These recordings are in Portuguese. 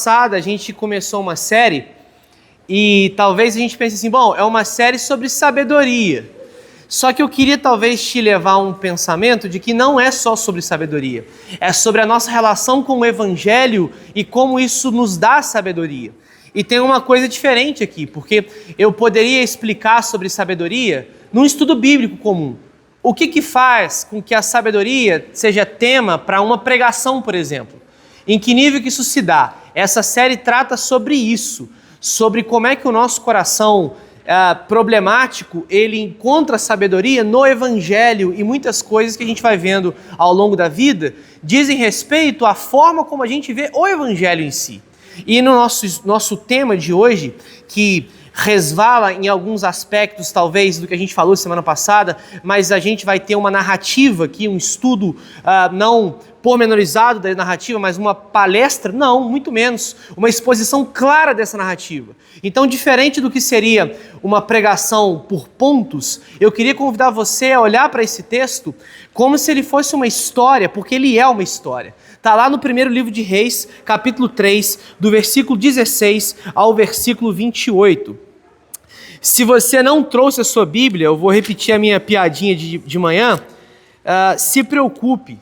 passada a gente começou uma série e talvez a gente pense assim, bom, é uma série sobre sabedoria. Só que eu queria talvez te levar a um pensamento de que não é só sobre sabedoria. É sobre a nossa relação com o Evangelho e como isso nos dá sabedoria. E tem uma coisa diferente aqui, porque eu poderia explicar sobre sabedoria num estudo bíblico comum. O que faz com que a sabedoria seja tema para uma pregação, por exemplo? Em que nível que isso se dá? Essa série trata sobre isso, sobre como é que o nosso coração problemático, ele encontra sabedoria no Evangelho, e muitas coisas que a gente vai vendo ao longo da vida dizem respeito à forma como a gente vê o Evangelho em si. E no nosso tema de hoje, que resvala em alguns aspectos, talvez, do que a gente falou semana passada, mas a gente vai ter uma narrativa aqui, um estudo não pormenorizado da narrativa, mas uma palestra, não, muito menos, uma exposição clara dessa narrativa. Então, diferente do que seria uma pregação por pontos, eu queria convidar você a olhar para esse texto como se ele fosse uma história, porque ele é uma história. Está lá no primeiro livro de Reis, capítulo 3, do versículo 16 ao versículo 28. Se você não trouxe a sua Bíblia, eu vou repetir a minha piadinha de manhã, se preocupe.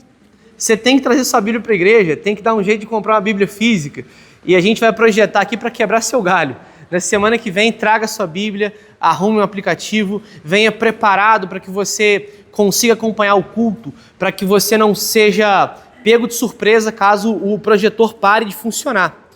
Você tem que trazer sua Bíblia para a igreja, tem que dar um jeito de comprar uma Bíblia física. E a gente vai projetar aqui para quebrar seu galho. Na semana que vem, traga sua Bíblia, arrume um aplicativo, venha preparado para que você consiga acompanhar o culto, para que você não seja pego de surpresa caso o projetor pare de funcionar.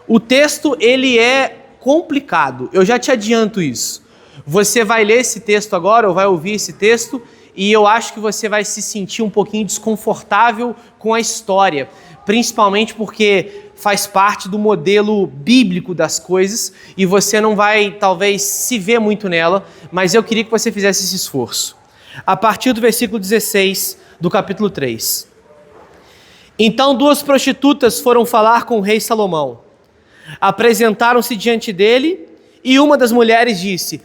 O texto, ele é complicado, eu já te adianto isso. Você vai ler esse texto agora, ou vai ouvir esse texto, e eu acho que você vai se sentir um pouquinho desconfortável com a história, principalmente porque faz parte do modelo bíblico das coisas, e você não vai, talvez, se ver muito nela, mas eu queria que você fizesse esse esforço. A partir do versículo 16 do capítulo 3. Então 2 prostitutas foram falar com o rei Salomão. Apresentaram-se diante dele e uma das mulheres disse: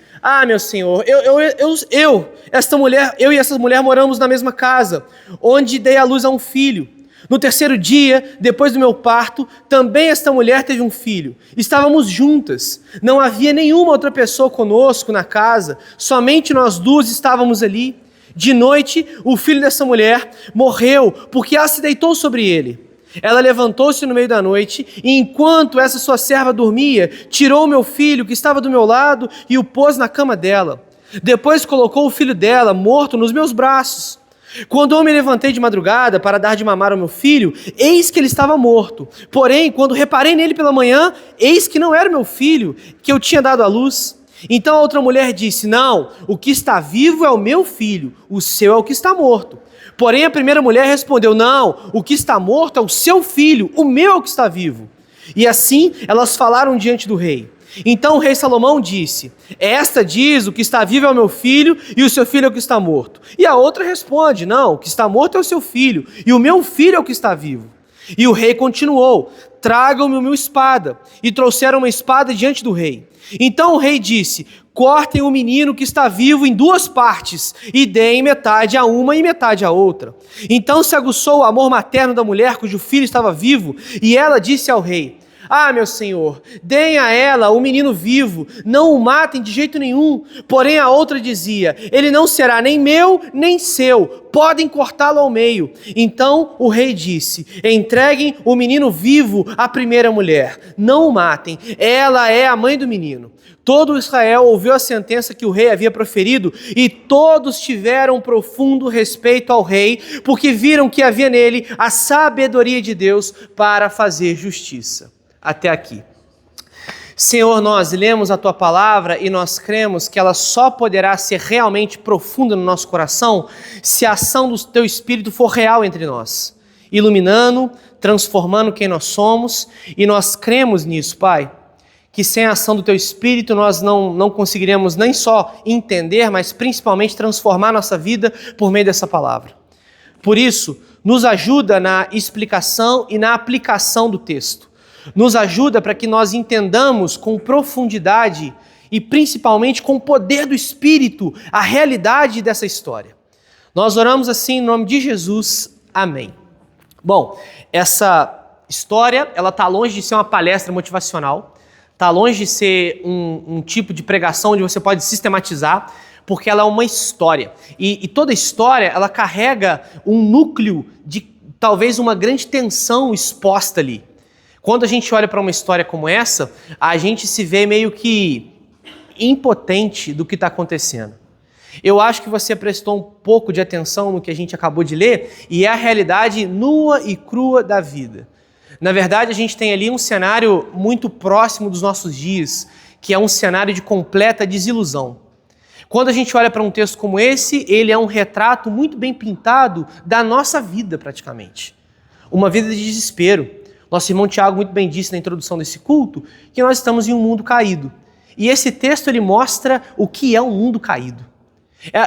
meu senhor, eu e essa mulher moramos na mesma casa, onde dei à luz a um filho. No terceiro dia, depois do meu parto, também esta mulher teve um filho. Estávamos juntas, não havia nenhuma outra pessoa conosco na casa, somente nós duas estávamos ali. De noite, o filho dessa mulher morreu porque ela se deitou sobre ele. Ela levantou-se no meio da noite e, enquanto essa sua serva dormia, tirou o meu filho que estava do meu lado e o pôs na cama dela. Depois colocou o filho dela, morto, nos meus braços. Quando eu me levantei de madrugada para dar de mamar ao meu filho, eis que ele estava morto. Porém, quando reparei nele pela manhã, eis que não era o meu filho que eu tinha dado à luz. Então a outra mulher disse: não, o que está vivo é o meu filho, o seu é o que está morto. Porém a primeira mulher respondeu: não, o que está morto é o seu filho, o meu é o que está vivo. E assim elas falaram diante do rei. Então o rei Salomão disse: esta diz, o que está vivo é o meu filho e o seu filho é o que está morto. E a outra responde: não, o que está morto é o seu filho e o meu filho é o que está vivo. E o rei continuou: tragam-me uma espada. E trouxeram uma espada diante do rei. Então o rei disse: cortem o menino que está vivo em 2 partes e deem metade a uma e metade a outra. Então se aguçou o amor materno da mulher cujo filho estava vivo, e ela disse ao rei: meu senhor, deem a ela o menino vivo, não o matem de jeito nenhum. Porém a outra dizia: ele não será nem meu nem seu, podem cortá-lo ao meio. Então o rei disse: entreguem o menino vivo à primeira mulher, não o matem, ela é a mãe do menino. Todo Israel ouviu a sentença que o rei havia proferido e todos tiveram profundo respeito ao rei, porque viram que havia nele a sabedoria de Deus para fazer justiça. Até aqui. Senhor, nós lemos a Tua palavra e nós cremos que ela só poderá ser realmente profunda no nosso coração se a ação do Teu Espírito for real entre nós, iluminando, transformando quem nós somos, e nós cremos nisso, Pai, que sem a ação do Teu Espírito nós não conseguiremos nem só entender, mas principalmente transformar nossa vida por meio dessa palavra. Por isso, nos ajuda na explicação e na aplicação do texto. Nos ajuda para que nós entendamos com profundidade e principalmente com o poder do Espírito a realidade dessa história. Nós oramos assim em nome de Jesus. Amém. Bom, essa história, ela está longe de ser uma palestra motivacional, está longe de ser um tipo de pregação onde você pode sistematizar, porque ela é uma história. E toda história, ela carrega um núcleo de talvez uma grande tensão exposta ali. Quando a gente olha para uma história como essa, a gente se vê meio que impotente do que está acontecendo. Eu acho que você prestou um pouco de atenção no que a gente acabou de ler, e é a realidade nua e crua da vida. Na verdade, a gente tem ali um cenário muito próximo dos nossos dias, que é um cenário de completa desilusão. Quando a gente olha para um texto como esse, ele é um retrato muito bem pintado da nossa vida, praticamente. Uma vida de desespero. Nosso irmão Tiago muito bem disse na introdução desse culto que nós estamos em um mundo caído. E esse texto ele mostra o que é um mundo caído.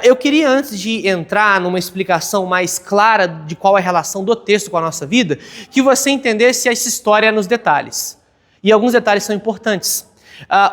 Eu queria, antes de entrar numa explicação mais clara de qual é a relação do texto com a nossa vida, que você entendesse essa história nos detalhes. E alguns detalhes são importantes.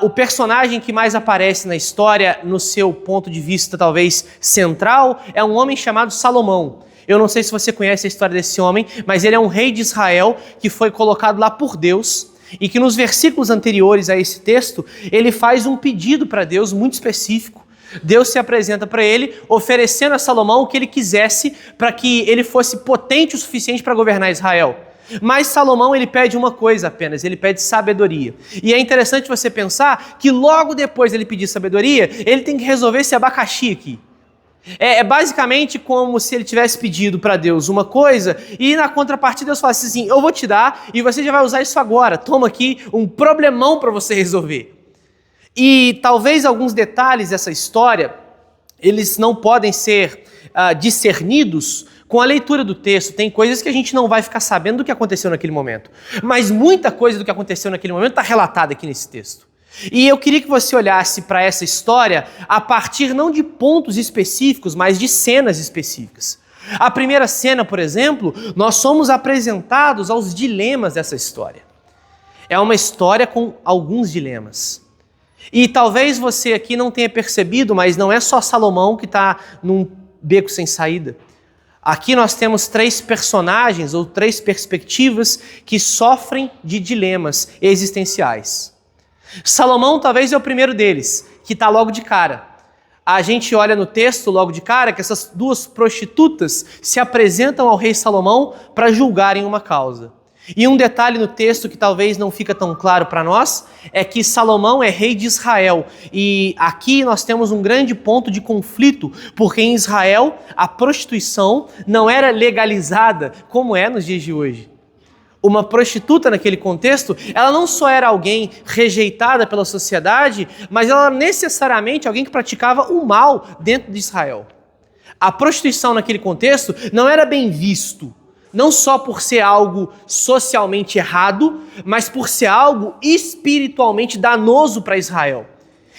O personagem que mais aparece na história, no seu ponto de vista talvez central, é um homem chamado Salomão. Eu não sei se você conhece a história desse homem, mas ele é um rei de Israel que foi colocado lá por Deus e que nos versículos anteriores a esse texto, ele faz um pedido para Deus muito específico. Deus se apresenta para ele, oferecendo a Salomão o que ele quisesse para que ele fosse potente o suficiente para governar Israel. Mas Salomão, ele pede uma coisa apenas, ele pede sabedoria. E é interessante você pensar que logo depois dele pedir sabedoria, ele tem que resolver esse abacaxi aqui. É basicamente como se ele tivesse pedido para Deus uma coisa e na contrapartida Deus falasse assim, eu vou te dar e você já vai usar isso agora, toma aqui um problemão para você resolver. E talvez alguns detalhes dessa história, eles não podem ser discernidos com a leitura do texto. Tem coisas que a gente não vai ficar sabendo do que aconteceu naquele momento. Mas muita coisa do que aconteceu naquele momento está relatada aqui nesse texto. E eu queria que você olhasse para essa história a partir não de pontos específicos, mas de cenas específicas. A primeira cena, por exemplo, nós somos apresentados aos dilemas dessa história. É uma história com alguns dilemas. E talvez você aqui não tenha percebido, mas não é só Salomão que está num beco sem saída. Aqui nós temos 3 personagens ou 3 perspectivas que sofrem de dilemas existenciais. Salomão talvez é o primeiro deles, que está logo de cara. A gente olha no texto logo de cara que essas 2 prostitutas se apresentam ao rei Salomão para julgarem uma causa. E um detalhe no texto que talvez não fica tão claro para nós é que Salomão é rei de Israel. E aqui nós temos um grande ponto de conflito, porque em Israel a prostituição não era legalizada como é nos dias de hoje. Uma prostituta naquele contexto, ela não só era alguém rejeitada pela sociedade, mas ela era necessariamente alguém que praticava o mal dentro de Israel. A prostituição naquele contexto não era bem visto. Não só por ser algo socialmente errado, mas por ser algo espiritualmente danoso para Israel.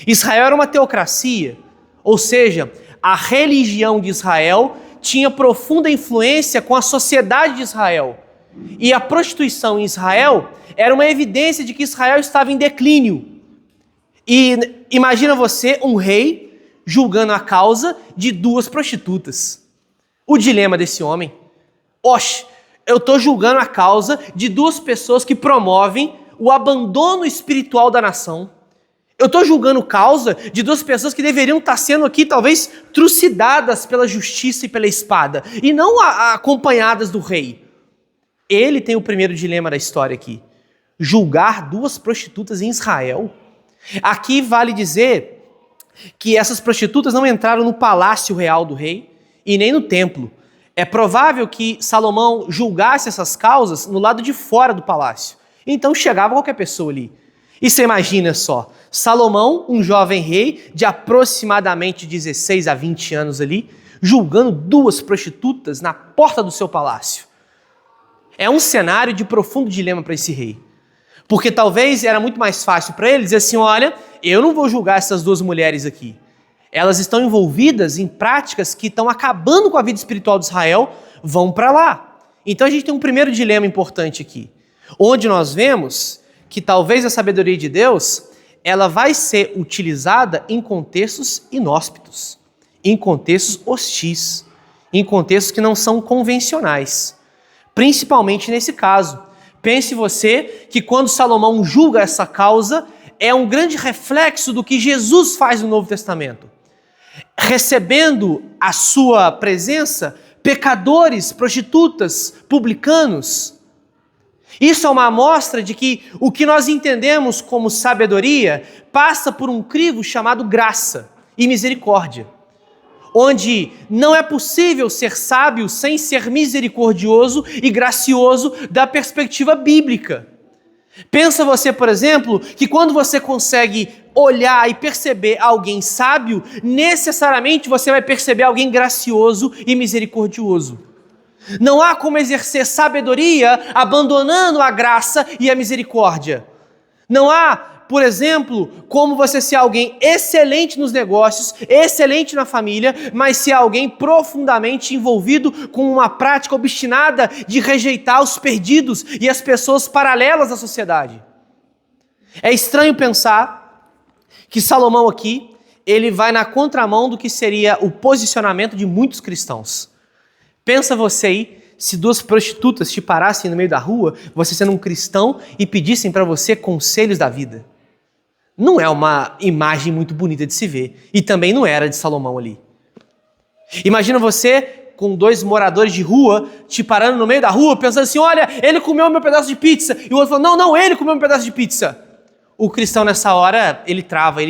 Israel era uma teocracia, ou seja, a religião de Israel tinha profunda influência com a sociedade de Israel. E a prostituição em Israel era uma evidência de que Israel estava em declínio. E imagina você, um rei, julgando a causa de 2 prostitutas. O dilema desse homem. Oxe, eu estou julgando a causa de 2 pessoas que promovem o abandono espiritual da nação. Eu estou julgando causa de 2 pessoas que deveriam estar sendo aqui talvez trucidadas pela justiça e pela espada, e não acompanhadas do rei. Ele tem o primeiro dilema da história aqui. Julgar 2 prostitutas em Israel. Aqui vale dizer que essas prostitutas não entraram no palácio real do rei e nem no templo. É provável que Salomão julgasse essas causas no lado de fora do palácio. Então chegava qualquer pessoa ali. E você imagina só, Salomão, um jovem rei de aproximadamente 16 a 20 anos ali, julgando 2 prostitutas na porta do seu palácio. É um cenário de profundo dilema para esse rei. Porque talvez era muito mais fácil para ele dizer assim, olha, eu não vou julgar essas 2 mulheres aqui. Elas estão envolvidas em práticas que estão acabando com a vida espiritual de Israel, vão para lá. Então a gente tem um primeiro dilema importante aqui, onde nós vemos que talvez a sabedoria de Deus, ela vai ser utilizada em contextos inóspitos, em contextos hostis, em contextos que não são convencionais. Principalmente nesse caso. pense você que quando Salomão julga essa causa, é um grande reflexo do que Jesus faz no Novo Testamento. Recebendo a sua presença, pecadores, prostitutas, publicanos. Isso é uma amostra de que o que nós entendemos como sabedoria passa por um crivo chamado graça e misericórdia, onde não é possível ser sábio sem ser misericordioso e gracioso da perspectiva bíblica. Pensa você, por exemplo, que quando você consegue olhar e perceber alguém sábio, necessariamente você vai perceber alguém gracioso e misericordioso. Não há como exercer sabedoria abandonando a graça e a misericórdia. Não há, por exemplo, como você ser alguém excelente nos negócios, excelente na família, mas ser alguém profundamente envolvido com uma prática obstinada de rejeitar os perdidos e as pessoas paralelas à sociedade. É estranho pensar que Salomão aqui, ele vai na contramão do que seria o posicionamento de muitos cristãos. Pensa você aí, se duas prostitutas te parassem no meio da rua, você sendo um cristão, e pedissem para você conselhos da vida. Não é uma imagem muito bonita de se ver. E também não era de Salomão ali. Imagina você com dois moradores de rua te parando no meio da rua, pensando assim, olha, ele comeu meu pedaço de pizza. E o outro falou, não, ele comeu meu pedaço de pizza. O cristão nessa hora, ele trava,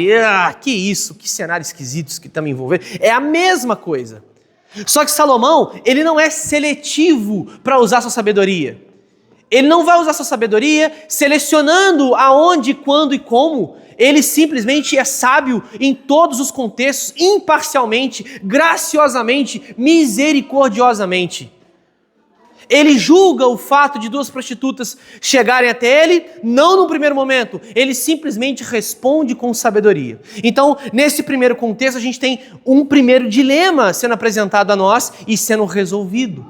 que isso, que cenário esquisito que está me envolvendo. É a mesma coisa. Só que Salomão, ele não é seletivo para usar sua sabedoria. Ele não vai usar sua sabedoria selecionando aonde, quando e como. Ele simplesmente é sábio em todos os contextos, imparcialmente, graciosamente, misericordiosamente. Ele julga o fato de duas prostitutas chegarem até ele, não no primeiro momento, ele simplesmente responde com sabedoria. Então, nesse primeiro contexto, a gente tem um primeiro dilema sendo apresentado a nós e sendo resolvido.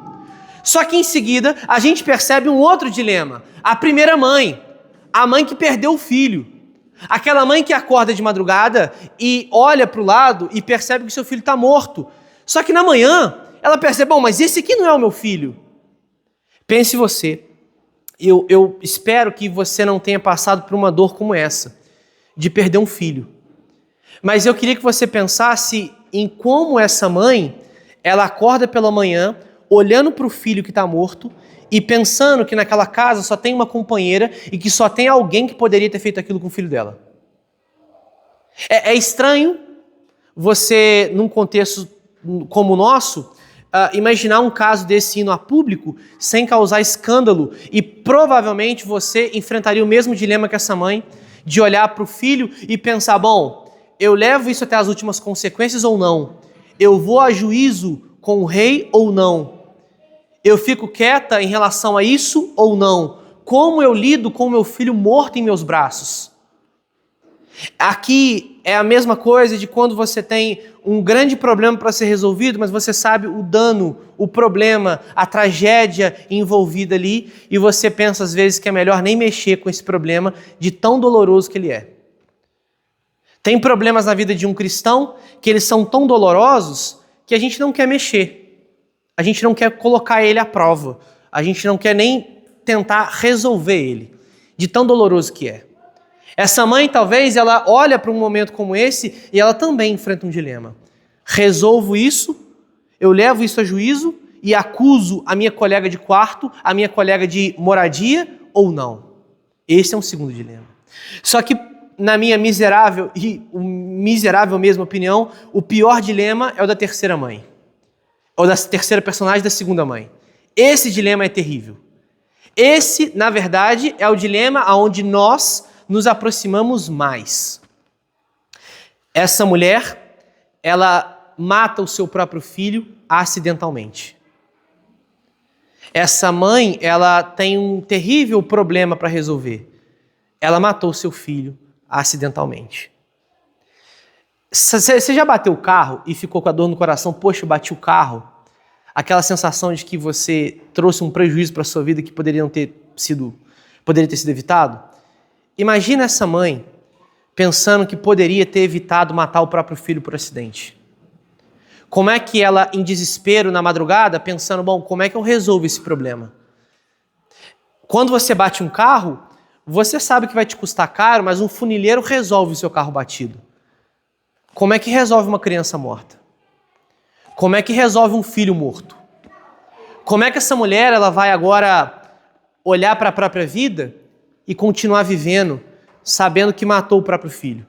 Só que em seguida, a gente percebe um outro dilema. A primeira mãe, a mãe que perdeu o filho. Aquela mãe que acorda de madrugada e olha para o lado e percebe que seu filho está morto. Só que na manhã, ela percebe, mas esse aqui não é o meu filho. Pense você, eu espero que você não tenha passado por uma dor como essa, de perder um filho. Mas eu queria que você pensasse em como essa mãe, ela acorda pela manhã, olhando para o filho que está morto e pensando que naquela casa só tem uma companheira e que só tem alguém que poderia ter feito aquilo com o filho dela. É estranho você, num contexto como o nosso, imaginar um caso desse indo a público sem causar escândalo, e provavelmente você enfrentaria o mesmo dilema que essa mãe, de olhar para o filho e pensar, eu levo isso até as últimas consequências ou não? Eu vou a juízo com o rei ou não? Eu fico quieta em relação a isso ou não? Como eu lido com o meu filho morto em meus braços? Aqui é a mesma coisa de quando você tem um grande problema para ser resolvido, mas você sabe o dano, o problema, a tragédia envolvida ali, e você pensa às vezes que é melhor nem mexer com esse problema, de tão doloroso que ele é. Tem problemas na vida de um cristão que eles são tão dolorosos que a gente não quer mexer. A gente não quer colocar ele à prova. A gente não quer nem tentar resolver ele, de tão doloroso que é. Essa mãe, talvez, ela olha para um momento como esse e ela também enfrenta um dilema. Resolvo isso, eu levo isso a juízo e acuso a minha colega de quarto, a minha colega de moradia ou não? Esse é um segundo dilema. Só que, na minha miserável mesma opinião, o pior dilema é o da terceira mãe. Ou da terceira personagem da segunda mãe. Esse dilema é terrível. Esse, na verdade, é o dilema aonde nós nos aproximamos mais. Essa mulher, ela mata o seu próprio filho acidentalmente. Essa mãe, ela tem um terrível problema para resolver. Ela matou o seu filho acidentalmente. Você já bateu o carro e ficou com a dor no coração? Poxa, eu bati o carro. Aquela sensação de que você trouxe um prejuízo para a sua vida que poderia ter sido evitado? Imagina essa mãe pensando que poderia ter evitado matar o próprio filho por acidente. Como é que ela, em desespero na madrugada, pensando, como é que eu resolvo esse problema? Quando você bate um carro, você sabe que vai te custar caro, mas um funileiro resolve o seu carro batido. Como é que resolve uma criança morta? Como é que resolve um filho morto? Como é que essa mulher ela vai agora olhar para a própria vida e continuar vivendo, sabendo que matou o próprio filho?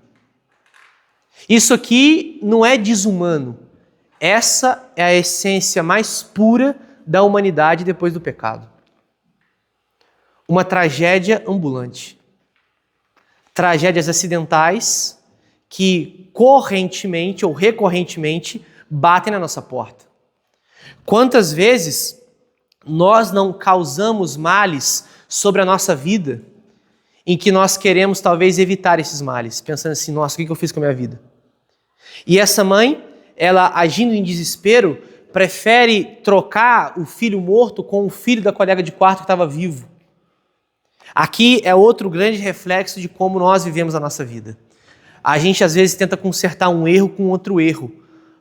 Isso aqui não é desumano. Essa é a essência mais pura da humanidade depois do pecado. Uma tragédia ambulante. Tragédias acidentais que correntemente ou recorrentemente batem na nossa porta. Quantas vezes nós não causamos males sobre a nossa vida em que nós queremos talvez evitar esses males, pensando assim, nossa, o que eu fiz com a minha vida? E essa mãe, ela agindo em desespero, prefere trocar o filho morto com o filho da colega de quarto que estava vivo. Aqui é outro grande reflexo de como nós vivemos a nossa vida. A gente às vezes tenta consertar um erro com outro erro,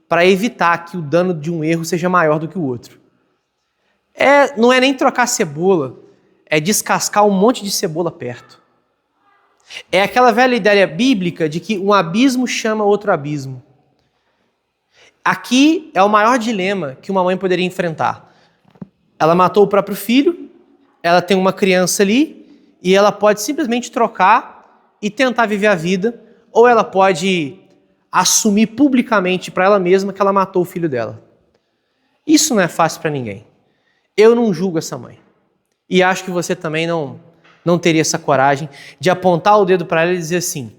para evitar que o dano de um erro seja maior do que o outro. Não é nem trocar cebola, é descascar um monte de cebola perto. É aquela velha ideia bíblica de que um abismo chama outro abismo. Aqui é o maior dilema que uma mãe poderia enfrentar. Ela matou o próprio filho, ela tem uma criança ali, e ela pode simplesmente trocar e tentar viver a vida, ou ela pode assumir publicamente para ela mesma que ela matou o filho dela. Isso não é fácil para ninguém. Eu não julgo essa mãe. E acho que você também não teria essa coragem de apontar o dedo para ela e dizer assim,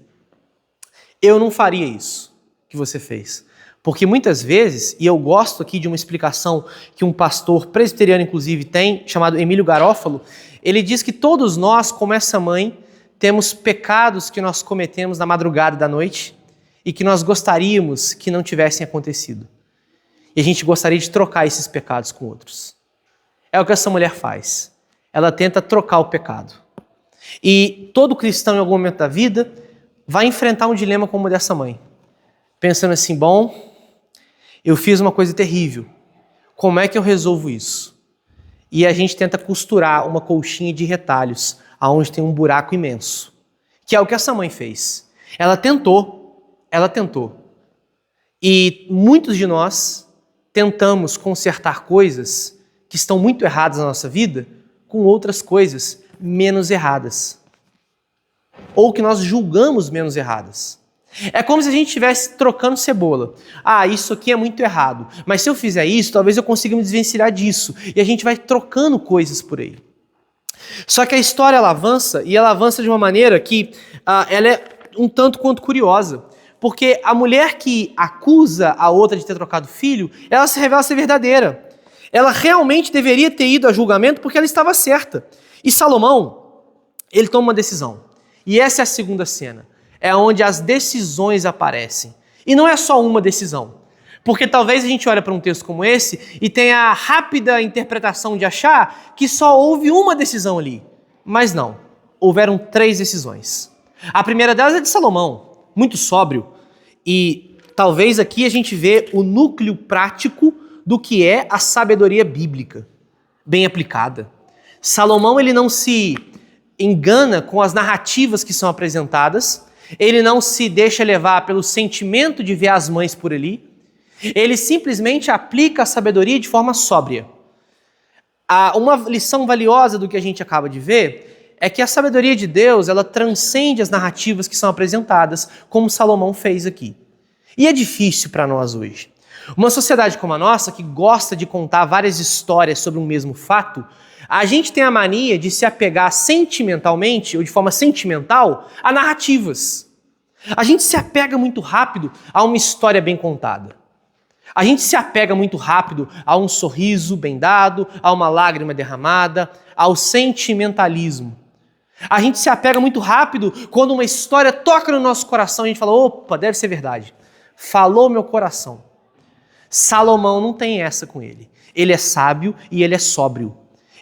eu não faria isso que você fez. Porque muitas vezes, e eu gosto aqui de uma explicação que um pastor presbiteriano inclusive tem, chamado Emílio Garófalo, ele diz que todos nós, como essa mãe, temos pecados que nós cometemos na madrugada da noite e que nós gostaríamos que não tivessem acontecido. E a gente gostaria de trocar esses pecados com outros. É o que essa mulher faz. Ela tenta trocar o pecado. E todo cristão, em algum momento da vida, vai enfrentar um dilema como o dessa mãe. Pensando assim, bom, eu fiz uma coisa terrível. Como é que eu resolvo isso? E a gente tenta costurar uma colchinha de retalhos, aonde tem um buraco imenso. Que é o que essa mãe fez. Ela tentou. E muitos de nós tentamos consertar coisas que estão muito erradas na nossa vida com outras coisas menos erradas. Ou que nós julgamos menos erradas. É como se a gente estivesse trocando cebola. Ah, isso aqui é muito errado, mas se eu fizer isso, talvez eu consiga me desvencilhar disso. E a gente vai trocando coisas por aí. Só que a história ela avança, e ela avança de uma maneira que ela é um tanto quanto curiosa. Porque a mulher que acusa a outra de ter trocado filho, ela se revela ser verdadeira. Ela realmente deveria ter ido a julgamento porque ela estava certa. E Salomão, ele toma uma decisão. E essa é a segunda cena. É onde as decisões aparecem. E não é só uma decisão. Porque talvez a gente olhe para um texto como esse e tenha a rápida interpretação de achar que só houve uma decisão ali. Mas não. Houveram 3 decisões. A primeira delas é de Salomão. Muito sóbrio, e talvez aqui a gente vê o núcleo prático do que é a sabedoria bíblica, bem aplicada. Salomão ele não se engana com as narrativas que são apresentadas, ele não se deixa levar pelo sentimento de ver as mães por ali, ele simplesmente aplica a sabedoria de forma sóbria. Uma lição valiosa do que a gente acaba de ver é que a sabedoria de Deus, ela transcende as narrativas que são apresentadas, como Salomão fez aqui. E é difícil para nós hoje. Uma sociedade como a nossa, que gosta de contar várias histórias sobre um mesmo fato, a gente tem a mania de se apegar sentimentalmente, ou de forma sentimental, a narrativas. A gente se apega muito rápido a uma história bem contada. A gente se apega muito rápido a um sorriso bem dado, a uma lágrima derramada, ao sentimentalismo. A gente se apega muito rápido quando uma história toca no nosso coração e a gente fala, opa, deve ser verdade. Falou meu coração. Salomão não tem essa com ele. Ele é sábio e ele é sóbrio.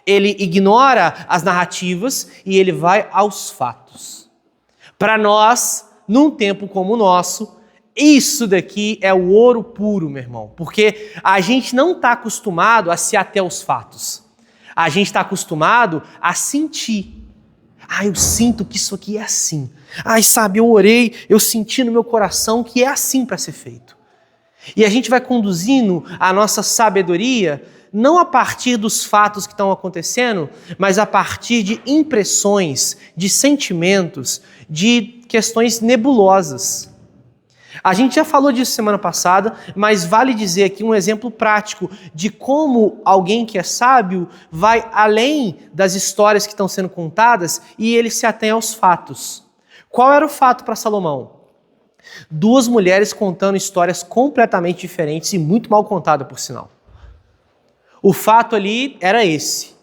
Ele ignora as narrativas e ele vai aos fatos. Para nós, num tempo como o nosso, isso daqui é o ouro puro, meu irmão. Porque a gente não está acostumado a se ater aos fatos. A gente está acostumado a sentir. Eu sinto que isso aqui é assim. Sabe, eu orei, eu senti no meu coração que é assim para ser feito. E a gente vai conduzindo a nossa sabedoria não a partir dos fatos que estão acontecendo, mas a partir de impressões, de sentimentos, de questões nebulosas. A gente já falou disso semana passada, mas vale dizer aqui um exemplo prático de como alguém que é sábio vai além das histórias que estão sendo contadas e ele se atém aos fatos. Qual era o fato para Salomão? 2 mulheres contando histórias completamente diferentes e muito mal contadas, por sinal. O fato ali era esse.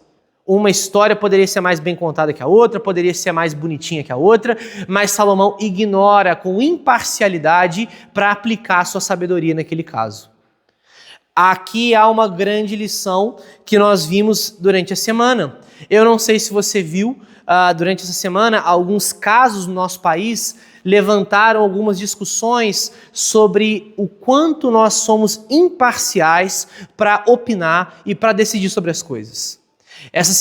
Uma história poderia ser mais bem contada que a outra, poderia ser mais bonitinha que a outra, mas Salomão ignora com imparcialidade para aplicar a sua sabedoria naquele caso. Aqui há uma grande lição que nós vimos durante a semana. Eu não sei se você viu, durante essa semana, alguns casos no nosso país levantaram algumas discussões sobre o quanto nós somos imparciais para opinar e para decidir sobre as coisas.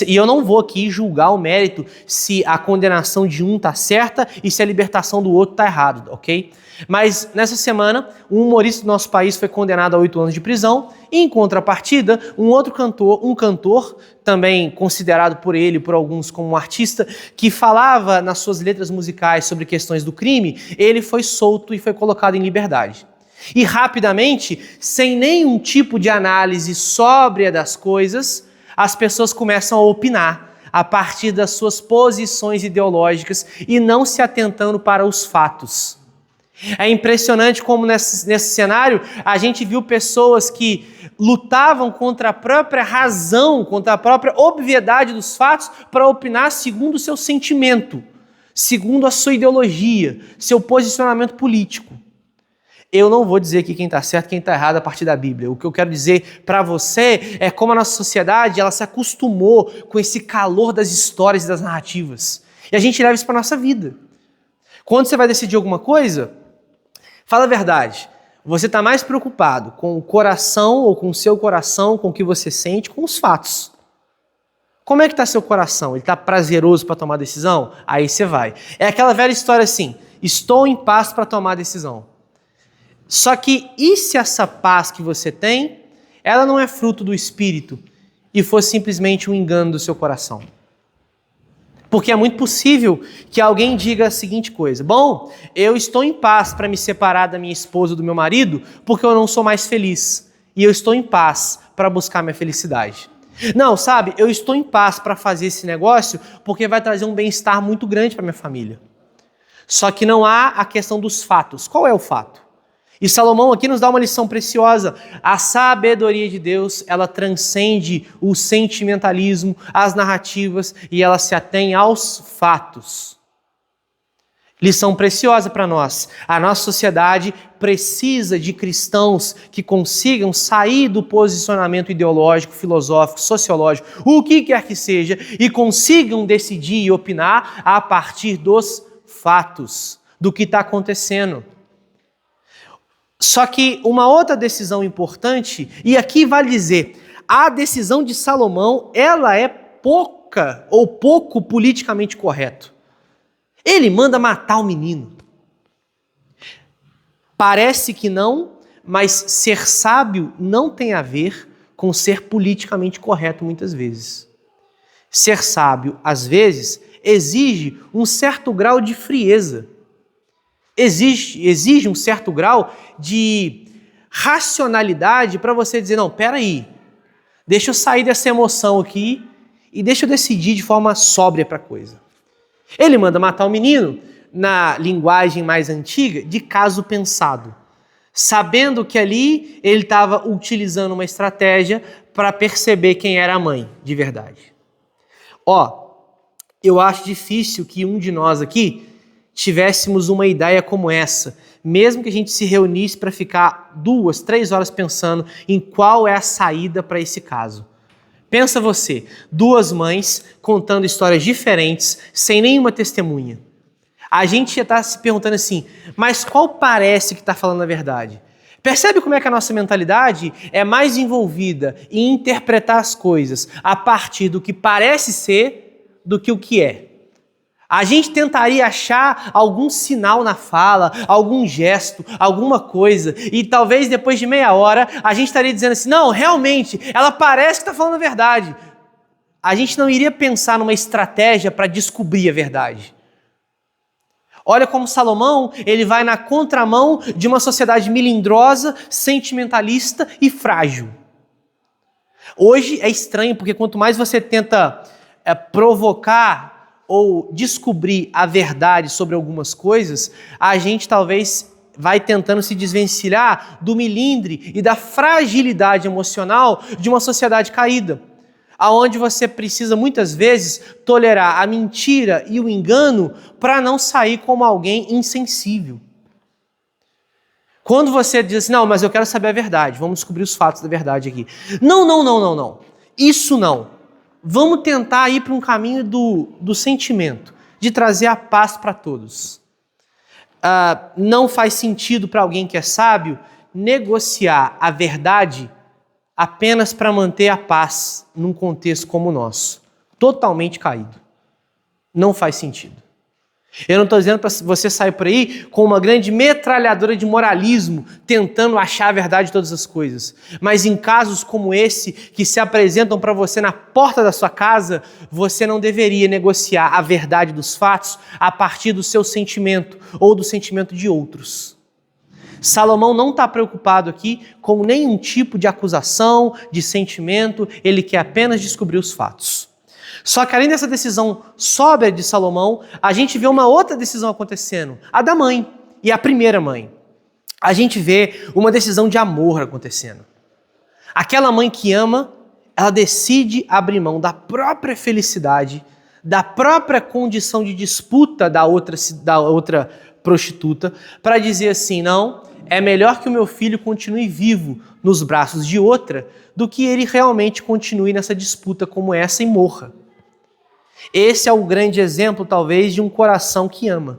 E eu não vou aqui julgar o mérito se a condenação de um está certa e se a libertação do outro está errado, ok? Mas nessa semana, um humorista do nosso país foi condenado a 8 anos de prisão e, em contrapartida, um cantor, também considerado por ele, por alguns como um artista, que falava nas suas letras musicais sobre questões do crime, ele foi solto e foi colocado em liberdade. E rapidamente, sem nenhum tipo de análise sóbria das coisas, as pessoas começam a opinar a partir das suas posições ideológicas e não se atentando para os fatos. É impressionante como nesse cenário a gente viu pessoas que lutavam contra a própria razão, contra a própria obviedade dos fatos para opinar segundo o seu sentimento, segundo a sua ideologia, seu posicionamento político. Eu não vou dizer aqui quem está certo e quem está errado a partir da Bíblia. O que eu quero dizer para você é como a nossa sociedade ela se acostumou com esse calor das histórias e das narrativas. E a gente leva isso para a nossa vida. Quando você vai decidir alguma coisa, fala a verdade. Você está mais preocupado com o coração ou com o seu coração, com o que você sente, com os fatos. Como é que está seu coração? Ele está prazeroso para tomar decisão? Aí você vai. É aquela velha história assim, estou em paz para tomar a decisão. Só que e se essa paz que você tem, ela não é fruto do Espírito e for simplesmente um engano do seu coração? Porque é muito possível que alguém diga a seguinte coisa: bom, eu estou em paz para me separar da minha esposa ou do meu marido porque eu não sou mais feliz. E eu estou em paz para buscar minha felicidade. Não, sabe, eu estou em paz para fazer esse negócio porque vai trazer um bem-estar muito grande para minha família. Só que não há a questão dos fatos. Qual é o fato? E Salomão aqui nos dá uma lição preciosa. A sabedoria de Deus, ela transcende o sentimentalismo, as narrativas e ela se atém aos fatos. Lição preciosa para nós. A nossa sociedade precisa de cristãos que consigam sair do posicionamento ideológico, filosófico, sociológico, o que quer que seja, e consigam decidir e opinar a partir dos fatos, do que está acontecendo. Só que uma outra decisão importante, e aqui vale dizer, a decisão de Salomão, ela é pouca ou pouco politicamente correto. Ele manda matar o menino. Parece que não, mas ser sábio não tem a ver com ser politicamente correto muitas vezes. Ser sábio, às vezes, exige um certo grau de frieza. Exige um certo grau de racionalidade para você dizer, não, peraí, deixa eu sair dessa emoção aqui e deixa eu decidir de forma sóbria para a coisa. Ele manda matar o menino, na linguagem mais antiga, de caso pensado, sabendo que ali ele estava utilizando uma estratégia para perceber quem era a mãe, de verdade. Eu acho difícil que um de nós aqui tivéssemos uma ideia como essa, mesmo que a gente se reunisse para ficar 2, 3 horas pensando em qual é a saída para esse caso. Pensa você, 2 mães contando histórias diferentes, sem nenhuma testemunha. A gente já está se perguntando assim, mas qual parece que está falando a verdade? Percebe como é que a nossa mentalidade é mais envolvida em interpretar as coisas a partir do que parece ser do que o que é. A gente tentaria achar algum sinal na fala, algum gesto, alguma coisa, e talvez depois de meia hora a gente estaria dizendo assim, não, realmente, ela parece que está falando a verdade. A gente não iria pensar numa estratégia para descobrir a verdade. Olha como Salomão, ele vai na contramão de uma sociedade melindrosa, sentimentalista e frágil. Hoje é estranho, porque quanto mais você tenta provocar ou descobrir a verdade sobre algumas coisas, a gente talvez vai tentando se desvencilhar do milindre e da fragilidade emocional de uma sociedade caída, aonde você precisa muitas vezes tolerar a mentira e o engano para não sair como alguém insensível. Quando você diz assim, não, mas eu quero saber a verdade, vamos descobrir os fatos da verdade aqui. Não. Isso não. Vamos tentar ir para um caminho do sentimento, de trazer a paz para todos. Não faz sentido para alguém que é sábio negociar a verdade apenas para manter a paz num contexto como o nosso, totalmente caído. Não faz sentido. Eu não estou dizendo para você sair por aí com uma grande metralhadora de moralismo, tentando achar a verdade de todas as coisas. Mas em casos como esse, que se apresentam para você na porta da sua casa, você não deveria negociar a verdade dos fatos a partir do seu sentimento ou do sentimento de outros. Salomão não está preocupado aqui com nenhum tipo de acusação, de sentimento, ele quer apenas descobrir os fatos. Só que além dessa decisão sóbria de Salomão, a gente vê uma outra decisão acontecendo, a da mãe, e a primeira mãe. A gente vê uma decisão de amor acontecendo. Aquela mãe que ama, ela decide abrir mão da própria felicidade, da própria condição de disputa da outra prostituta, para dizer assim, não, é melhor que o meu filho continue vivo nos braços de outra, do que ele realmente continue nessa disputa como essa e morra. Esse é o grande exemplo, talvez, de um coração que ama.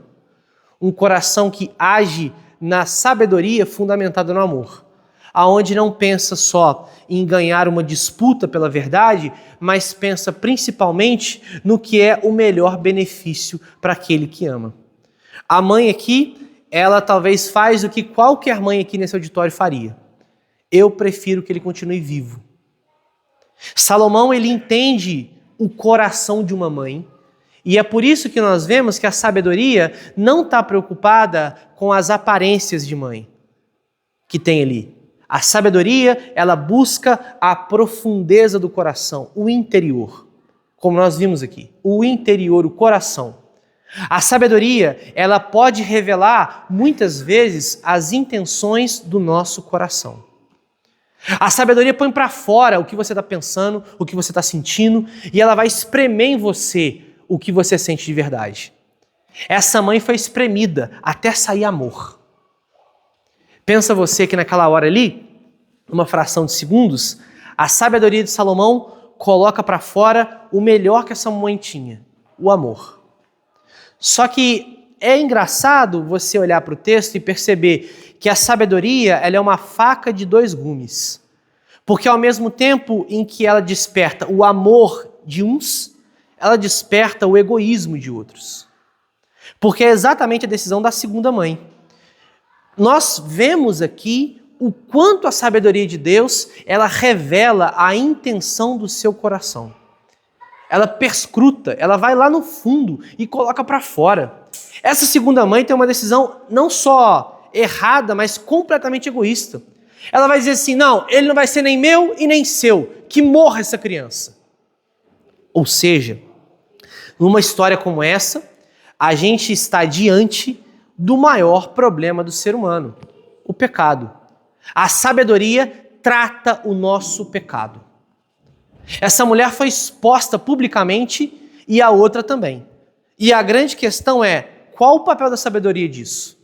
Um coração que age na sabedoria fundamentada no amor. Aonde não pensa só em ganhar uma disputa pela verdade, mas pensa principalmente no que é o melhor benefício para aquele que ama. A mãe aqui, ela talvez faz o que qualquer mãe aqui nesse auditório faria. Eu prefiro que ele continue vivo. Salomão, ele entende o coração de uma mãe, e é por isso que nós vemos que a sabedoria não está preocupada com as aparências de mãe que tem ali. A sabedoria, ela busca a profundeza do coração, o interior, como nós vimos aqui, o interior, o coração. A sabedoria, ela pode revelar muitas vezes as intenções do nosso coração. A sabedoria põe para fora o que você está pensando, o que você está sentindo, e ela vai espremer em você o que você sente de verdade. Essa mãe foi espremida até sair amor. Pensa você que naquela hora ali, numa fração de segundos, a sabedoria de Salomão coloca para fora o melhor que essa mãe tinha, o amor. Só que é engraçado você olhar para o texto e perceber que a sabedoria, ela é uma faca de dois gumes. Porque ao mesmo tempo em que ela desperta o amor de uns, ela desperta o egoísmo de outros. Porque é exatamente a decisão da segunda mãe. Nós vemos aqui o quanto a sabedoria de Deus, ela revela a intenção do seu coração. Ela perscruta, ela vai lá no fundo e coloca para fora. Essa segunda mãe tem uma decisão não só errada, mas completamente egoísta. Ela vai dizer assim, não, ele não vai ser nem meu e nem seu, que morra essa criança. Ou seja, numa história como essa, a gente está diante do maior problema do ser humano, o pecado. A sabedoria trata o nosso pecado. Essa mulher foi exposta publicamente e a outra também. E a grande questão é, qual o papel da sabedoria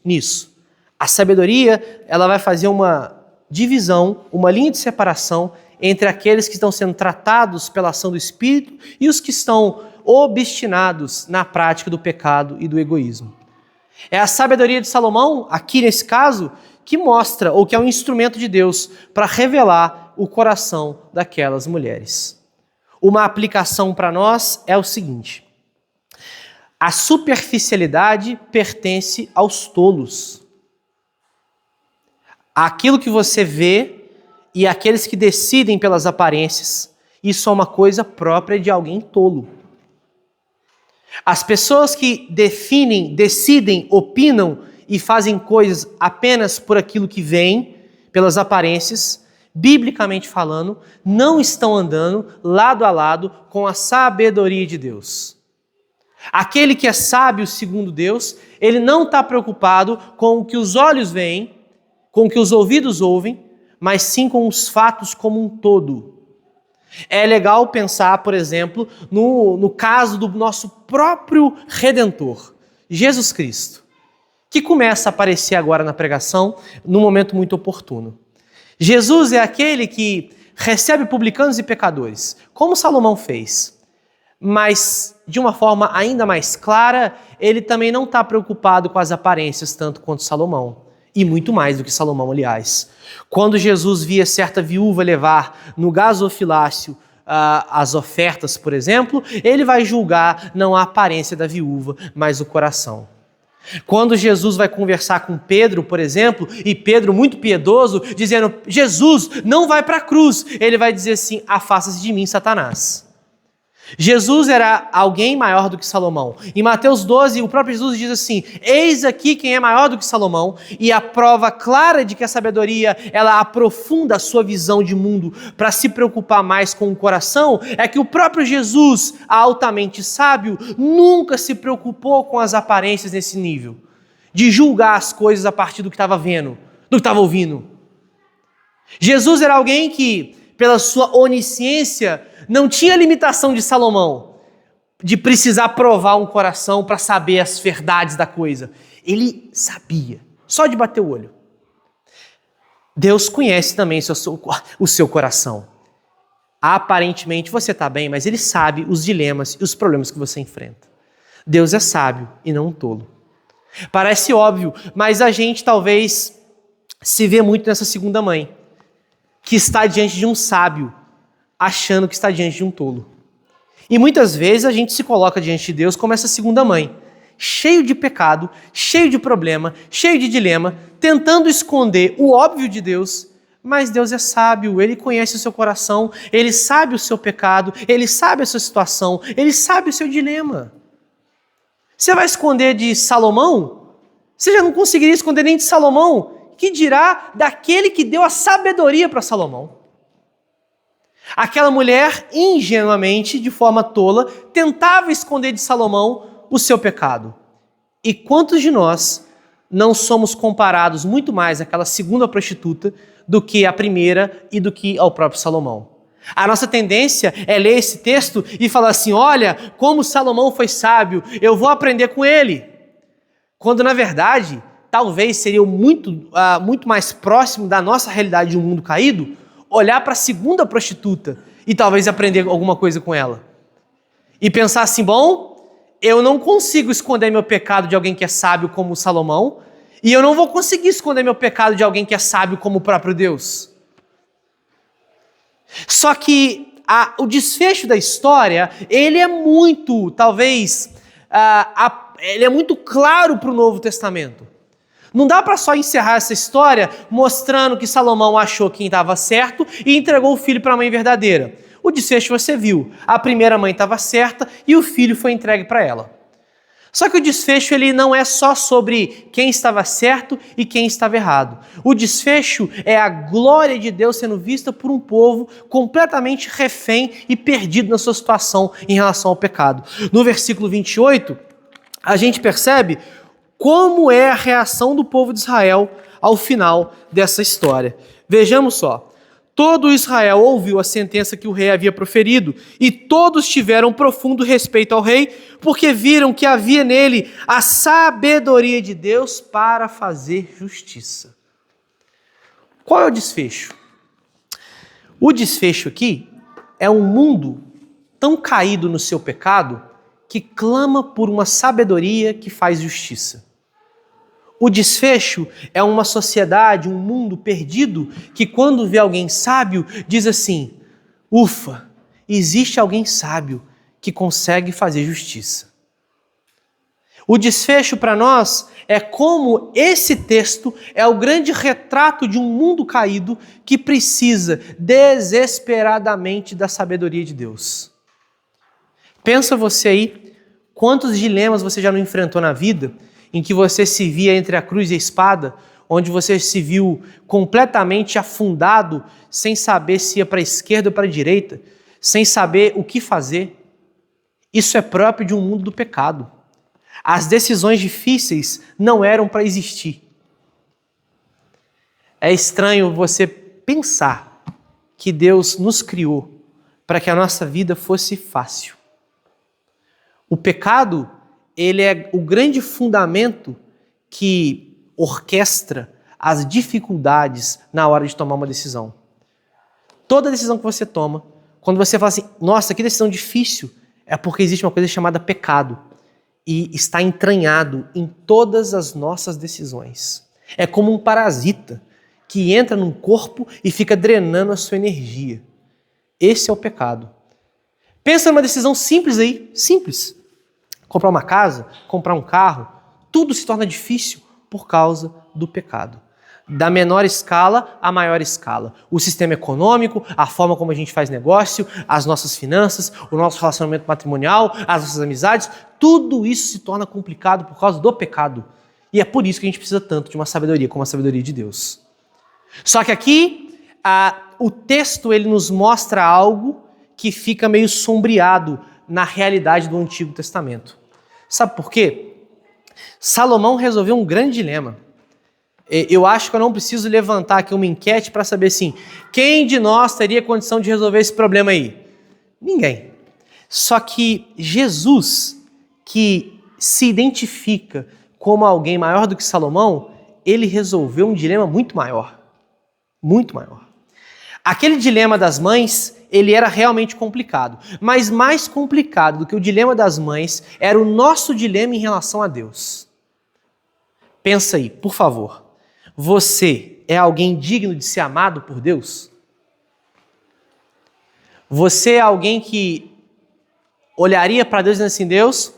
nisso? A sabedoria, ela vai fazer uma divisão, uma linha de separação entre aqueles que estão sendo tratados pela ação do Espírito e os que estão obstinados na prática do pecado e do egoísmo. É a sabedoria de Salomão, aqui nesse caso, que mostra, ou que é um instrumento de Deus para revelar o coração daquelas mulheres. Uma aplicação para nós é o seguinte: a superficialidade pertence aos tolos. Aquilo que você vê e aqueles que decidem pelas aparências, isso é uma coisa própria de alguém tolo. As pessoas que definem, decidem, opinam e fazem coisas apenas por aquilo que vem, pelas aparências, biblicamente falando, não estão andando lado a lado com a sabedoria de Deus. Aquele que é sábio segundo Deus, ele não está preocupado com o que os olhos veem, com o que os ouvidos ouvem, mas sim com os fatos como um todo. É legal pensar, por exemplo, no caso do nosso próprio Redentor, Jesus Cristo, que começa a aparecer agora na pregação num momento muito oportuno. Jesus é aquele que recebe publicanos e pecadores, como Salomão fez, mas de uma forma ainda mais clara, ele também não está preocupado com as aparências tanto quanto Salomão. E muito mais do que Salomão, aliás. Quando Jesus via certa viúva levar no gasofilácio as ofertas, por exemplo, ele vai julgar não a aparência da viúva, mas o coração. Quando Jesus vai conversar com Pedro, por exemplo, e Pedro, muito piedoso, dizendo: Jesus, não vai para a cruz, ele vai dizer assim: afasta-se de mim, Satanás. Jesus era alguém maior do que Salomão. Em Mateus 12, o próprio Jesus diz assim: eis aqui quem é maior do que Salomão. E a prova clara de que a sabedoria, ela aprofunda a sua visão de mundo para se preocupar mais com o coração, é que o próprio Jesus, altamente sábio, nunca se preocupou com as aparências nesse nível, de julgar as coisas a partir do que estava vendo, do que estava ouvindo. Jesus era alguém que, pela sua onisciência, não tinha limitação de Salomão, de precisar provar um coração para saber as verdades da coisa. Ele sabia, só de bater o olho. Deus conhece também o seu coração. Aparentemente você está bem, mas Ele sabe os dilemas e os problemas que você enfrenta. Deus é sábio e não um tolo. Parece óbvio, mas a gente talvez se vê muito nessa segunda mãe, que está diante de um sábio, achando que está diante de um tolo. E muitas vezes a gente se coloca diante de Deus como essa segunda mãe, cheio de pecado, cheio de problema, cheio de dilema, tentando esconder o óbvio de Deus, mas Deus é sábio, Ele conhece o seu coração, Ele sabe o seu pecado, Ele sabe a sua situação, Ele sabe o seu dilema. Você vai esconder de Salomão? Você já não conseguiria esconder nem de Salomão, que dirá daquele que deu a sabedoria para Salomão. Aquela mulher, ingenuamente, de forma tola, tentava esconder de Salomão o seu pecado. E quantos de nós não somos comparados muito mais àquela segunda prostituta do que à primeira e do que ao próprio Salomão? A nossa tendência é ler esse texto e falar assim: olha, como Salomão foi sábio, eu vou aprender com ele. Quando, na verdade, talvez seria muito mais próximo da nossa realidade de um mundo caído, olhar para a segunda prostituta e talvez aprender alguma coisa com ela. E pensar assim: bom, eu não consigo esconder meu pecado de alguém que é sábio como Salomão, e eu não vou conseguir esconder meu pecado de alguém que é sábio como o próprio Deus. Só que o desfecho da história, ele é muito, talvez, ele é muito claro para o Novo Testamento. Não dá para só encerrar essa história mostrando que Salomão achou quem estava certo e entregou o filho para a mãe verdadeira. O desfecho você viu. A primeira mãe estava certa e o filho foi entregue para ela. Só que o desfecho ele não é só sobre quem estava certo e quem estava errado. O desfecho é a glória de Deus sendo vista por um povo completamente refém e perdido na sua situação em relação ao pecado. No versículo 28, a gente percebe como é a reação do povo de Israel ao final dessa história. Vejamos só. Todo Israel ouviu a sentença que o rei havia proferido e todos tiveram profundo respeito ao rei, porque viram que havia nele a sabedoria de Deus para fazer justiça. Qual é o desfecho? O desfecho aqui é um mundo tão caído no seu pecado que clama por uma sabedoria que faz justiça. O desfecho é uma sociedade, um mundo perdido que quando vê alguém sábio diz assim: ufa, existe alguém sábio que consegue fazer justiça. O desfecho para nós é como esse texto é o grande retrato de um mundo caído que precisa desesperadamente da sabedoria de Deus. Pensa você aí, quantos dilemas você já não enfrentou na vida em que você se via entre a cruz e a espada, onde você se viu completamente afundado, sem saber se ia para a esquerda ou para a direita, sem saber o que fazer. Isso é próprio de um mundo do pecado. As decisões difíceis não eram para existir. É estranho você pensar que Deus nos criou para que a nossa vida fosse fácil. O pecado, ele é o grande fundamento que orquestra as dificuldades na hora de tomar uma decisão. Toda decisão que você toma, quando você fala assim, nossa, que decisão difícil, é porque existe uma coisa chamada pecado. E está entranhado em todas as nossas decisões. É como um parasita que entra num corpo e fica drenando a sua energia. Esse é o pecado. Pensa numa decisão simples aí, simples. Comprar uma casa, comprar um carro, tudo se torna difícil por causa do pecado. Da menor escala à maior escala. O sistema econômico, a forma como a gente faz negócio, as nossas finanças, o nosso relacionamento matrimonial, as nossas amizades, tudo isso se torna complicado por causa do pecado. E é por isso que a gente precisa tanto de uma sabedoria como a sabedoria de Deus. Só que aqui, o texto ele nos mostra algo que fica meio sombreado na realidade do Antigo Testamento. Sabe por quê? Salomão resolveu um grande dilema. Eu acho que eu não preciso levantar aqui uma enquete para saber assim, quem de nós teria condição de resolver esse problema aí? Ninguém. Só que Jesus, que se identifica como alguém maior do que Salomão, ele resolveu um dilema muito maior. Muito maior. Aquele dilema das mães, ele era realmente complicado. Mas mais complicado do que o dilema das mães era o nosso dilema em relação a Deus. Pensa aí, por favor. Você é alguém digno de ser amado por Deus? Você é alguém que olharia para Deus dizendo assim, Deus,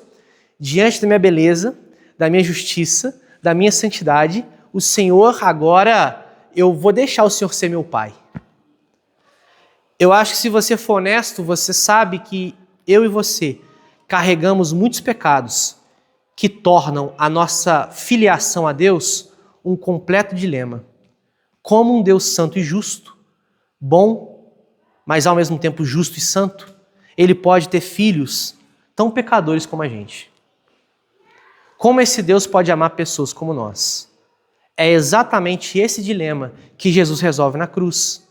diante da minha beleza, da minha justiça, da minha santidade, o Senhor agora, eu vou deixar o Senhor ser meu Pai. Eu acho que se você for honesto, você sabe que eu e você carregamos muitos pecados que tornam a nossa filiação a Deus um completo dilema. Como um Deus santo e justo, bom, mas ao mesmo tempo justo e santo, ele pode ter filhos tão pecadores como a gente. Como esse Deus pode amar pessoas como nós? É exatamente esse dilema que Jesus resolve na cruz.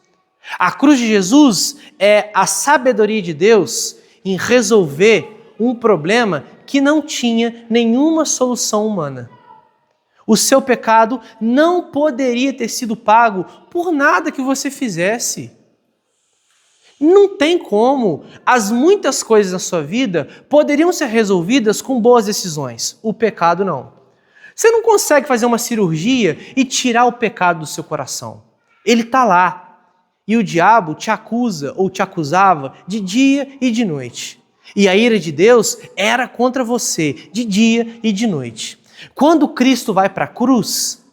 A cruz de Jesus é a sabedoria de Deus em resolver um problema que não tinha nenhuma solução humana. O seu pecado não poderia ter sido pago por nada que você fizesse. Não tem como. As muitas coisas na sua vida poderiam ser resolvidas com boas decisões. O pecado não. Você não consegue fazer uma cirurgia e tirar o pecado do seu coração. Ele está lá. E o diabo te acusa ou te acusava de dia e de noite. E a ira de Deus era contra você de dia e de noite. Quando Cristo vai para a cruz,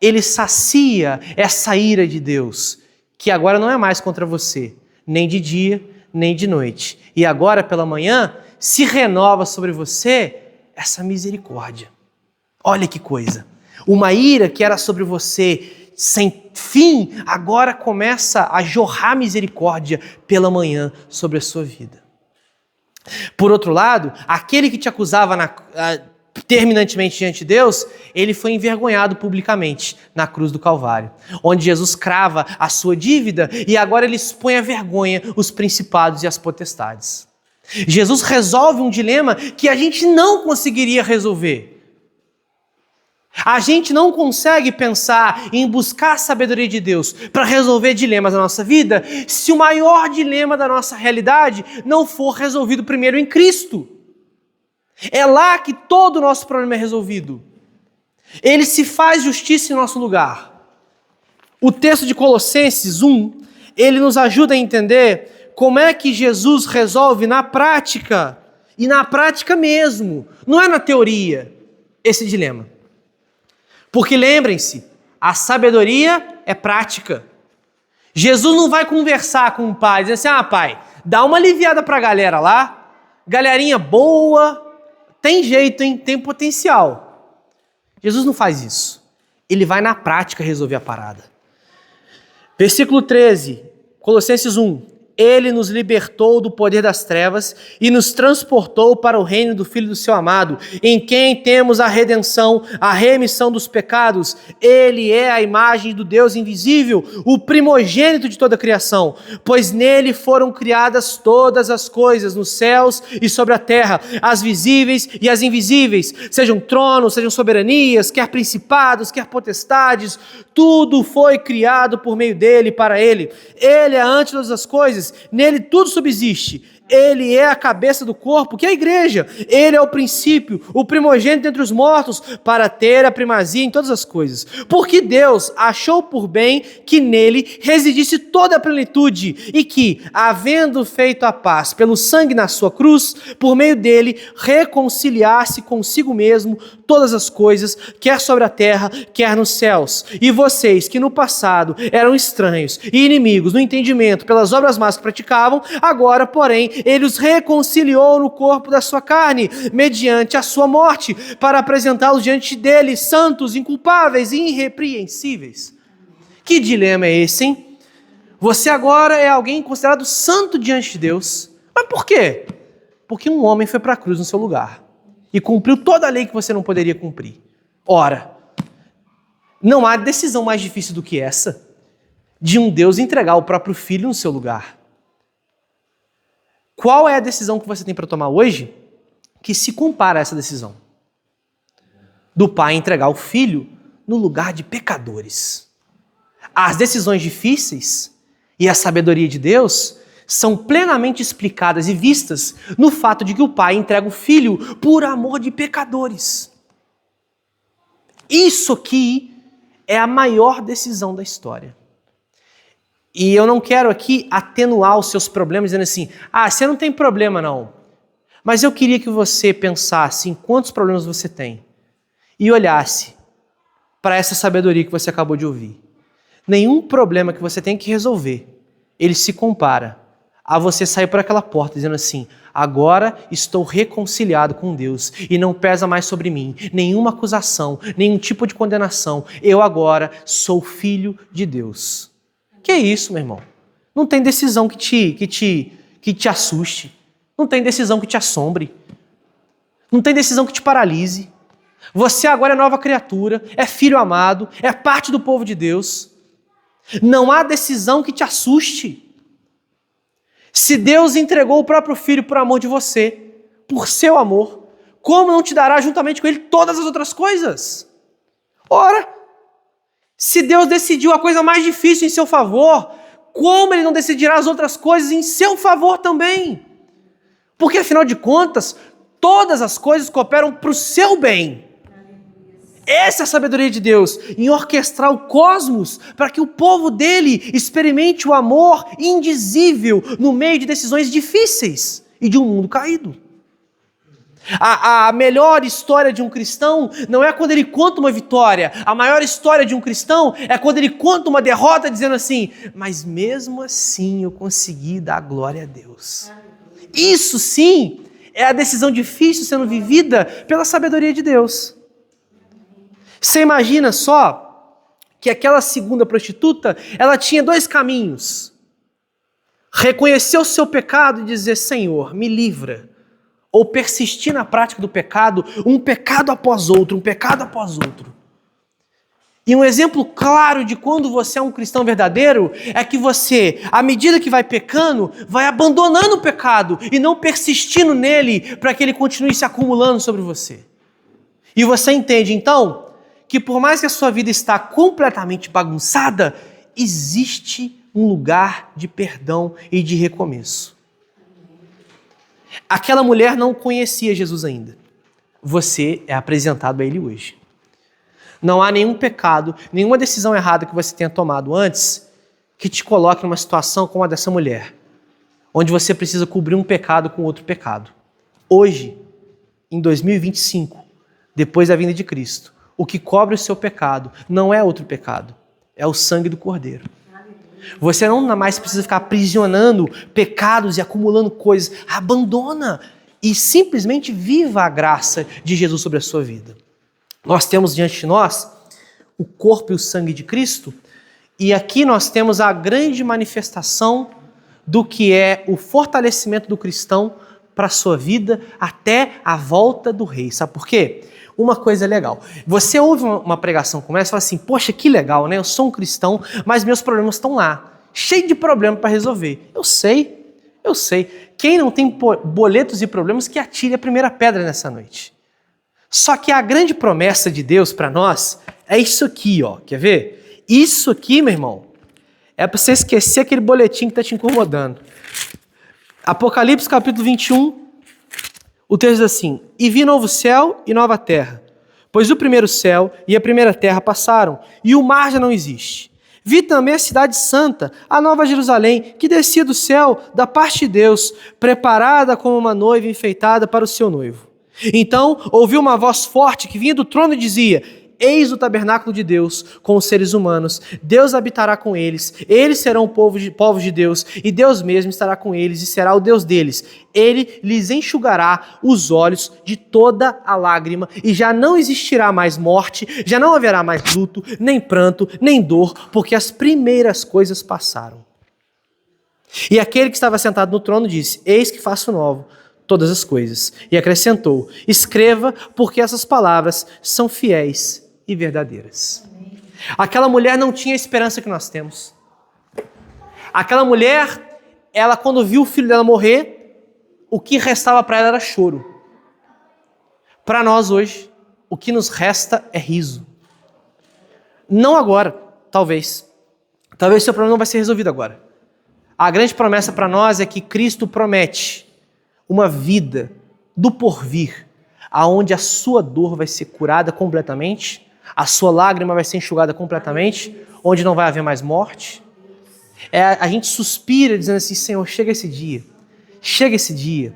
ele sacia essa ira de Deus, que agora não é mais contra você, nem de dia, nem de noite. E agora, pela manhã, se renova sobre você essa misericórdia. Olha que coisa. Uma ira que era sobre você sem fim, agora começa a jorrar misericórdia pela manhã sobre a sua vida. Por outro lado, aquele que te acusava terminantemente diante de Deus, ele foi envergonhado publicamente na cruz do Calvário, onde Jesus crava a sua dívida e agora ele expõe à vergonha os principados e as potestades. Jesus resolve um dilema que a gente não conseguiria resolver. A gente não consegue pensar em buscar a sabedoria de Deus para resolver dilemas da nossa vida se o maior dilema da nossa realidade não for resolvido primeiro em Cristo. É lá que todo o nosso problema é resolvido. Ele se faz justiça em nosso lugar. O texto de Colossenses 1, ele nos ajuda a entender como é que Jesus resolve na prática, e na prática mesmo, não é na teoria, esse dilema. Porque lembrem-se, a sabedoria é prática. Jesus não vai conversar com o pai, dizendo assim, pai, dá uma aliviada para a galera lá, galerinha boa, tem jeito, hein? Tem potencial. Jesus não faz isso. Ele vai na prática resolver a parada. Versículo 13, Colossenses 1. Ele nos libertou do poder das trevas e nos transportou para o reino do Filho do seu amado, em quem temos a redenção, a remissão dos pecados. Ele é a imagem do Deus invisível, o primogênito de toda a criação, pois nele foram criadas todas as coisas, nos céus e sobre a terra, as visíveis e as invisíveis, sejam tronos, sejam soberanias, quer principados, quer potestades, tudo foi criado por meio dele e para ele. Ele é antes de todas as coisas, nele tudo subsiste. Ele é a cabeça do corpo, que é a igreja. Ele é o princípio, o primogênito entre os mortos, para ter a primazia em todas as coisas. Porque Deus achou por bem que nele residisse toda a plenitude e que, havendo feito a paz pelo sangue na sua cruz, por meio dele reconciliasse consigo mesmo todas as coisas, quer sobre a terra, quer nos céus. E vocês que no passado eram estranhos e inimigos no entendimento pelas obras más que praticavam, agora, porém, ele os reconciliou no corpo da sua carne, mediante a sua morte, para apresentá-los diante dele, santos, inculpáveis e irrepreensíveis. Que dilema é esse, hein? Você agora é alguém considerado santo diante de Deus. Mas por quê? Porque um homem foi para a cruz no seu lugar e cumpriu toda a lei que você não poderia cumprir. Ora, não há decisão mais difícil do que essa, de um Deus entregar o próprio Filho no seu lugar. Qual é a decisão que você tem para tomar hoje que se compara a essa decisão? Do pai entregar o filho no lugar de pecadores. As decisões difíceis e a sabedoria de Deus são plenamente explicadas e vistas no fato de que o pai entrega o filho por amor de pecadores. Isso aqui é a maior decisão da história. E eu não quero aqui atenuar os seus problemas dizendo assim, você não tem problema não. Mas eu queria que você pensasse em quantos problemas você tem e olhasse para essa sabedoria que você acabou de ouvir. Nenhum problema que você tem que resolver, ele se compara a você sair por aquela porta dizendo assim, agora estou reconciliado com Deus e não pesa mais sobre mim nenhuma acusação, nenhum tipo de condenação. Eu agora sou filho de Deus. Que é isso, meu irmão? Não tem decisão que te assuste. Não tem decisão que te assombre. Não tem decisão que te paralise. Você agora é nova criatura, é filho amado, é parte do povo de Deus. Não há decisão que te assuste. Se Deus entregou o próprio Filho por amor de você, por seu amor, como não te dará juntamente com Ele todas as outras coisas? Ora, se Deus decidiu a coisa mais difícil em seu favor, como Ele não decidirá as outras coisas em seu favor também? Porque, afinal de contas, todas as coisas cooperam para o seu bem. Essa é a sabedoria de Deus, em orquestrar o cosmos para que o povo dele experimente o amor indizível no meio de decisões difíceis e de um mundo caído. A melhor história de um cristão não é quando ele conta uma vitória. A maior história de um cristão é quando ele conta uma derrota dizendo assim, mas mesmo assim eu consegui dar glória a Deus. Isso sim é a decisão difícil sendo vivida pela sabedoria de Deus. Você imagina só que aquela segunda prostituta, ela tinha dois caminhos. Reconhecer o seu pecado e dizer, Senhor, me livra. Ou persistir na prática do pecado, um pecado após outro, um pecado após outro. E um exemplo claro de quando você é um cristão verdadeiro é que você, à medida que vai pecando, vai abandonando o pecado e não persistindo nele para que ele continue se acumulando sobre você. E você entende, então, que por mais que a sua vida está completamente bagunçada, existe um lugar de perdão e de recomeço. Aquela mulher não conhecia Jesus ainda. Você é apresentado a ele hoje. Não há nenhum pecado, nenhuma decisão errada que você tenha tomado antes que te coloque numa situação como a dessa mulher, onde você precisa cobrir um pecado com outro pecado. Hoje, em 2025, depois da vinda de Cristo, o que cobre o seu pecado não é outro pecado, é o sangue do Cordeiro. Você não mais precisa ficar aprisionando pecados e acumulando coisas. Abandona e simplesmente viva a graça de Jesus sobre a sua vida. Nós temos diante de nós o corpo e o sangue de Cristo, e aqui nós temos a grande manifestação do que é o fortalecimento do cristão para a sua vida até a volta do rei. Sabe por quê? Uma coisa legal. Você ouve uma pregação como essa e fala assim, poxa, que legal, né? Eu sou um cristão, mas meus problemas estão lá. Cheio de problema para resolver. Eu sei. Quem não tem boletos e problemas que atire a primeira pedra nessa noite. Só que a grande promessa de Deus para nós é isso aqui, ó. Quer ver? Isso aqui, meu irmão, é para você esquecer aquele boletim que está te incomodando. Apocalipse capítulo 21, o texto diz assim, e vi novo céu e nova terra, pois o primeiro céu e a primeira terra passaram, e o mar já não existe. Vi também a cidade santa, a nova Jerusalém, que descia do céu da parte de Deus, preparada como uma noiva enfeitada para o seu noivo. Então ouvi uma voz forte que vinha do trono e dizia, eis o tabernáculo de Deus com os seres humanos, Deus habitará com eles serão povos de Deus, e Deus mesmo estará com eles e será o Deus deles. Ele lhes enxugará os olhos de toda a lágrima, e já não existirá mais morte, já não haverá mais luto, nem pranto, nem dor, porque as primeiras coisas passaram. E aquele que estava sentado no trono disse, eis que faço novo todas as coisas. E acrescentou, escreva, porque essas palavras são fiéis e verdadeiras. Amém. Aquela mulher não tinha a esperança que nós temos. Aquela mulher, ela quando viu o filho dela morrer, o que restava para ela era choro. Para nós hoje, o que nos resta é riso. Não agora, talvez. Talvez seu problema não vai ser resolvido agora. A grande promessa para nós é que Cristo promete uma vida do porvir, aonde a sua dor vai ser curada completamente, a sua lágrima vai ser enxugada completamente, onde não vai haver mais morte. A gente suspira dizendo assim, Senhor, chega esse dia.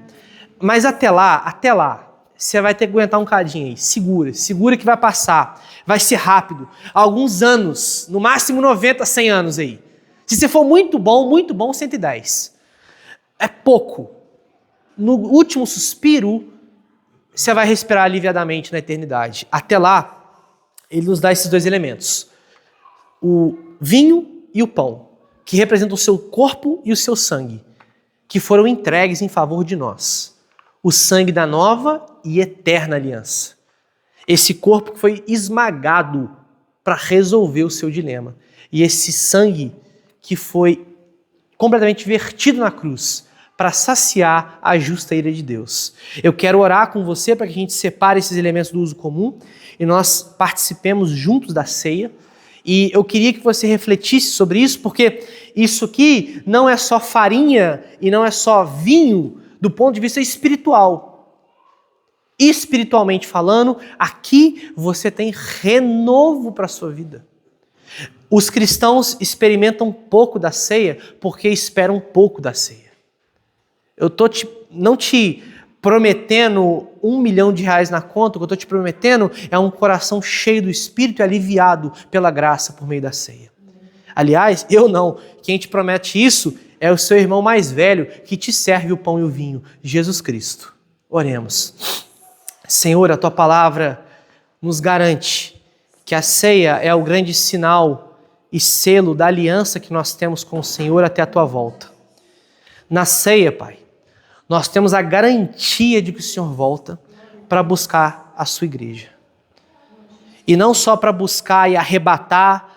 Mas até lá, você vai ter que aguentar um cadinho aí, segura que vai passar, vai ser rápido, alguns anos, no máximo 90, 100 anos aí. Se você for muito bom, 110. É pouco. No último suspiro, você vai respirar aliviadamente na eternidade. Até lá, ele nos dá esses dois elementos. O vinho e o pão, que representam o seu corpo e o seu sangue, que foram entregues em favor de nós. O sangue da nova e eterna aliança. Esse corpo que foi esmagado para resolver o seu dilema. E esse sangue que foi completamente vertido na cruz, para saciar a justa ira de Deus. Eu quero orar com você para que a gente separe esses elementos do uso comum e nós participemos juntos da ceia. E eu queria que você refletisse sobre isso, porque isso aqui não é só farinha e não é só vinho do ponto de vista espiritual. Espiritualmente falando, aqui você tem renovo para a sua vida. Os cristãos experimentam pouco da ceia porque esperam pouco da ceia. Eu estou não te prometendo R$1 milhão na conta, o que eu estou te prometendo é um coração cheio do Espírito e aliviado pela graça por meio da ceia. Aliás, eu não. Quem te promete isso é o seu irmão mais velho que te serve o pão e o vinho, Jesus Cristo. Oremos. Senhor, a Tua palavra nos garante que a ceia é o grande sinal e selo da aliança que nós temos com o Senhor até a Tua volta. Na ceia, Pai, nós temos a garantia de que o Senhor volta para buscar a sua igreja. E não só para buscar e arrebatar